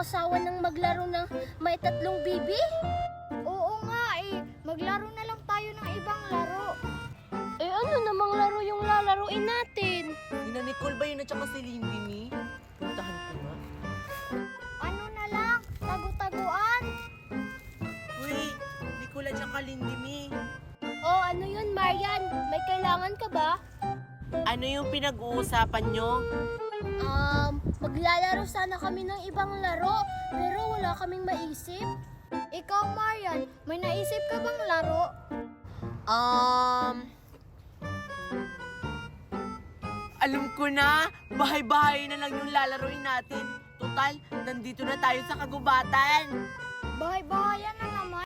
nakakasawa ng maglaro ng may tatlong bibi? Oo nga eh, maglaro na lang tayo ng ibang laro. Eh ano namang laro yung lalaruin natin? Sina Nicole ba yun at saka si Lindy ni? Puntahan ko nga. Ano na lang, tagu-taguan. Uy, Nicole at saka Lindy mi. Oh, ano yun, Marian? May kailangan ka ba? Ano yung pinag-uusapan nyo? Maglalaro sana kami ng ibang laro, pero wala kaming maisip. Ikaw, Marian, may naisip ka bang laro? Alam ko na, bahay-bahay na lang yung lalaroin natin. Total, nandito na tayo sa kagubatan. Bahay-bahayan